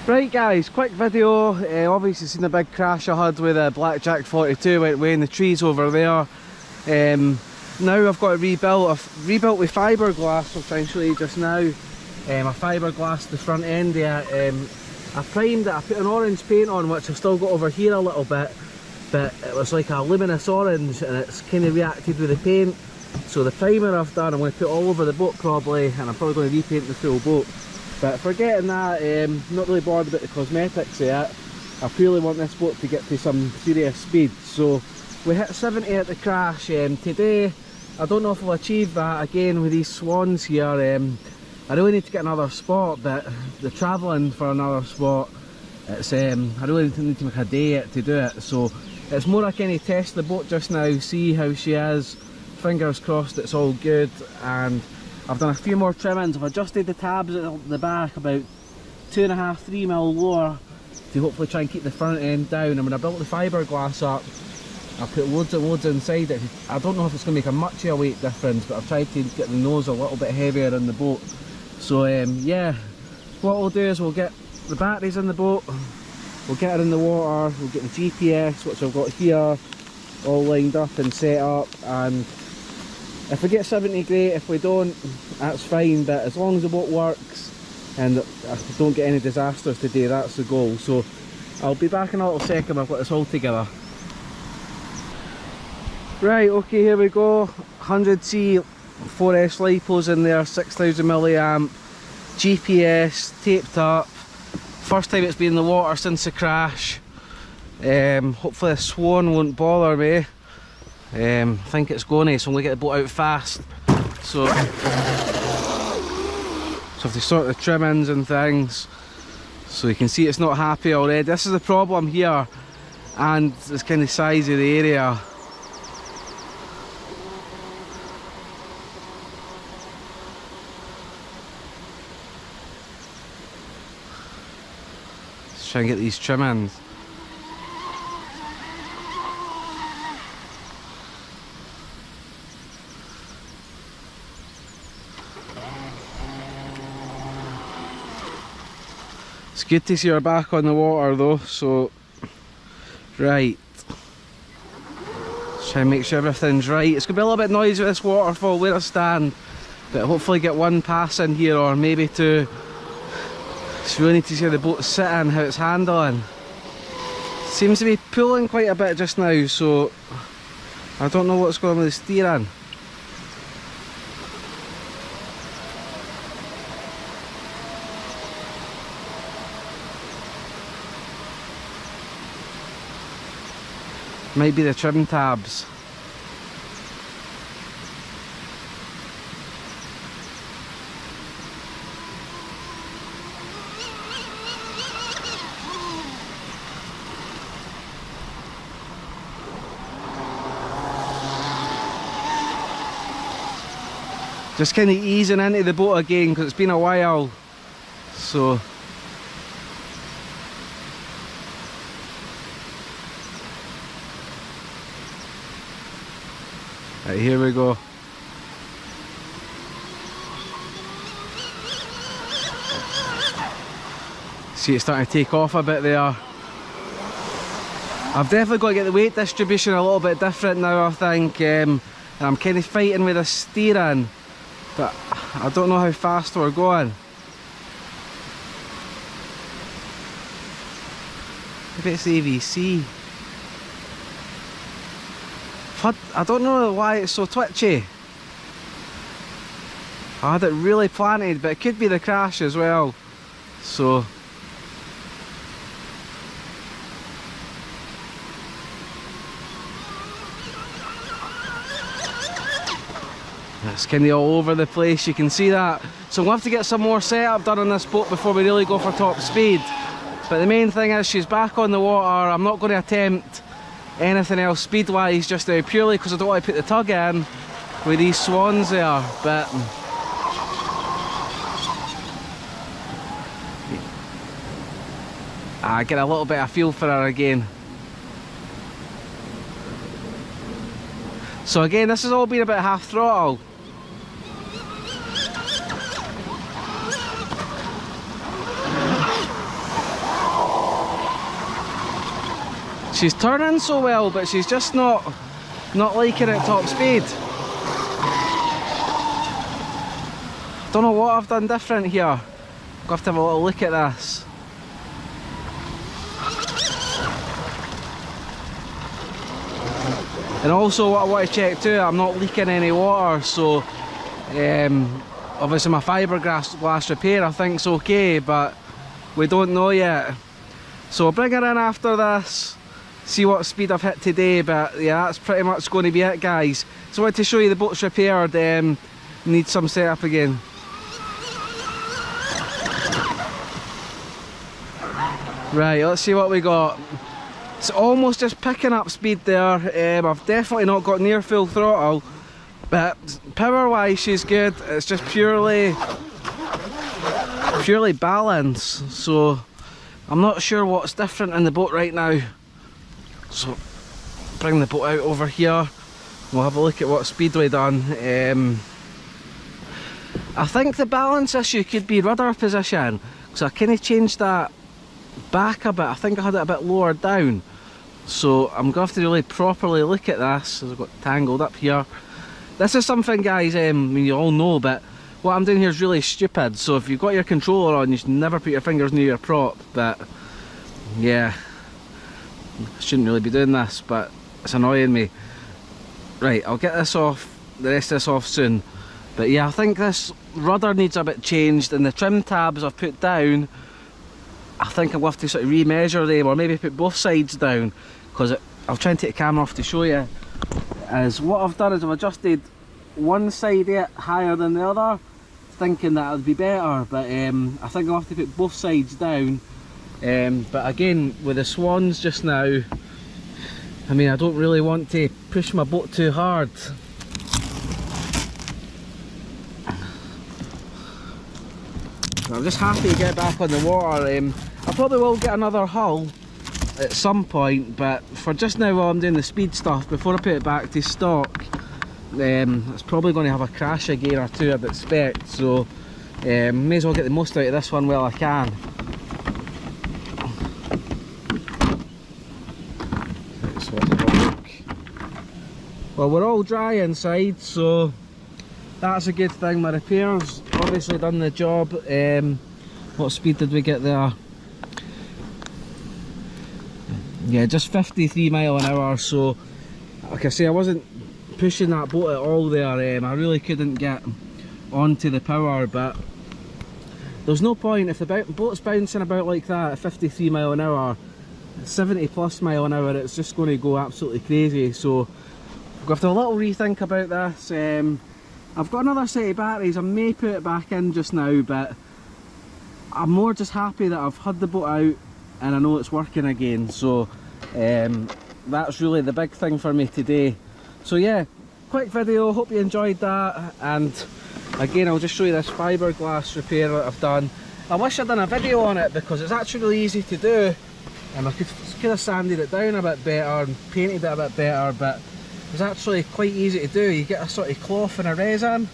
Right guys, quick video. Obviously seen the big crash I had with a Blackjack 42, went way in the trees over there. Now I've got it rebuilt. I've rebuilt with fibreglass, I'll try and show you just now. I fibreglassed the front end there. I primed it, I put an orange paint on, which I've still got over here a little bit, but it was like a luminous orange and it's kind of reacted with the paint. So the primer I've done, I'm going to put all over the boat probably, and I'm probably going to repaint the full boat. But forgetting that, not really bothered about the cosmetics yet. I purely want this boat to get to some serious speed. So we hit 70 at the crash today. I don't know if we'll achieve that again with these swans here. I really need to get another spot, but the travelling for another spot, it's I really need to make a day to do it. So it's more like any test the boat just now, see how she is. Fingers crossed it's all good. And I've done a few more trimmings. I've adjusted the tabs at the back about 2.5–3 mm lower to hopefully try and keep the front end down. And when I built the fibreglass up, I put loads and loads inside it. I don't know if it's going to make a much of a weight difference, but I've tried to get the nose a little bit heavier in the boat. So yeah, what we'll do is we'll get the batteries in the boat, we'll get her in the water, we'll get the GPS, which I've got here, all lined up and set up, and if we get 70 great, if we don't, that's fine, but as long as the boat works and I don't get any disasters today, that's the goal. So I'll be back in a little second. I've got this all together. Right, okay, here we go. 100C 4S lipos in there, 6000 milliamp, GPS taped up. First time it's been in the water since the crash. Hopefully a swan won't bother me. I think it's going to, so I'm going to get the boat out fast. So I have to sort the trimmings and things. So you can see it's not happy already. This is the problem here, and this kind of size of the area. Let's try and get these trimmings. It's good to see her back on the water though, so right. Let's try and make sure everything's right. It's going to be a little bit noisy with this waterfall where I stand, but hopefully get one pass in here or maybe two. Just really need to see how the boat's sitting, how it's handling. Seems to be pulling quite a bit just now, so I don't know what's going on with the steering. Might be the trim tabs. Just kind of easing into the boat again because it's been a while. So right, here we go. See, it's starting to take off a bit there. I've definitely got to get the weight distribution a little bit different now, I think. And I'm kind of fighting with the steering, but I don't know how fast we're going. Maybe it's AVC. I don't know why it's so twitchy. I had it really planted, but it could be the crash as well. So it's kind of all over the place, you can see that. So we'll have to get some more setup done on this boat before we really go for top speed. But the main thing is she's back on the water. I'm not going to attempt anything else speed wise just now, purely because I don't want to put the tug in with these swans there. But I get a little bit of feel for her again. So again, this has all been about half throttle. She's turning so well, but she's just not liking it top speed. Don't know what I've done different here. I'll have to have a little look at this. And also what I want to check too, I'm not leaking any water, so obviously my fibreglass repair I think's okay, but we don't know yet. So I'll bring her in after this, see what speed I've hit today, but yeah, that's pretty much going to be it, guys. So I wanted to show you the boat's repaired, needs some setup again. Right, let's see what we got. It's almost just picking up speed there. I've definitely not got near full throttle, but power wise she's good. It's just purely balance, so I'm not sure what's different in the boat right now. So bring the boat out over here, we'll have a look at what speed we done. I think the balance issue could be rudder position, because I kind of changed that back a bit. I think I had it a bit lower down, so I'm going to have to really properly look at this, as I've got tangled up here. This is something, guys, I mean, you all know, but what I'm doing here is really stupid. So if you've got your controller on, you should never put your fingers near your prop. But yeah, I shouldn't really be doing this, but it's annoying me. Right, I'll get this off, the rest of this off soon. But yeah, I think this rudder needs a bit changed, and the trim tabs I've put down, I think I'll have to sort of remeasure them, or maybe put both sides down, because I'll try and take the camera off to show you. As what I've done is I've adjusted one side of it higher than the other, thinking that it would be better, but I think I'll have to put both sides down. But again, with the swans just now, I mean, I don't really want to push my boat too hard. I'm just happy to get back on the water. I probably will get another hull at some point, but for just now while I'm doing the speed stuff, before I put it back to stock, it's probably going to have a crash again or two, I'd expect, so may as well get the most out of this one while I can. So let's have a look. Well, we're all dry inside, so that's a good thing. My repairs obviously done the job. What speed did we get there? Yeah, just 53 mile an hour, so like I say, I wasn't pushing that boat at all there. I really couldn't get onto the power, but there's no point if the boat's bouncing about like that at 53 mile an hour, 70 plus mile an hour, it's just going to go absolutely crazy. So I've got to have a little rethink about this. I've got another set of batteries. I may put it back in just now, but I'm more just happy that I've had the boat out and I know it's working again. So that's really the big thing for me today. So yeah, quick video, hope you enjoyed that, and again I'll just show you this fiberglass repair that I've done. I wish I'd done a video on it because it's actually really easy to do, and I could have sanded it down a bit better and painted it a bit better, but it's actually quite easy to do. You get a sort of cloth and a resin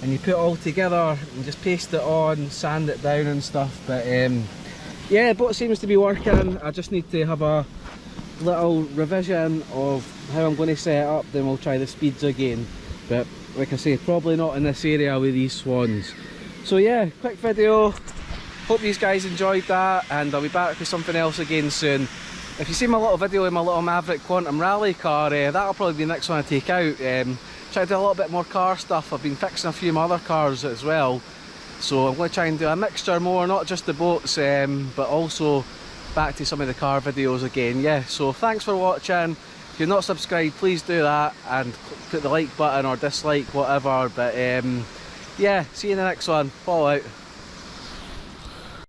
and you put it all together and just paste it on, sand it down and stuff. But yeah, the boat seems to be working. I just need to have a little revision of how I'm going to set it up, then we'll try the speeds again. But like I say, probably not in this area with these swans. So yeah, quick video, hope you guys enjoyed that, and I'll be back with something else again soon. If you see my little video in my little Maverick Quantum Rally car, that'll probably be the next one I take out. Try to do a little bit more car stuff. I've been fixing a few of my other cars as well, so I'm going to try and do a mixture more, not just the boats, but also back to some of the car videos again. Yeah, so thanks for watching. If you're not subscribed, please do that and put the like button or dislike, whatever. But yeah, see you in the next one. Fall out.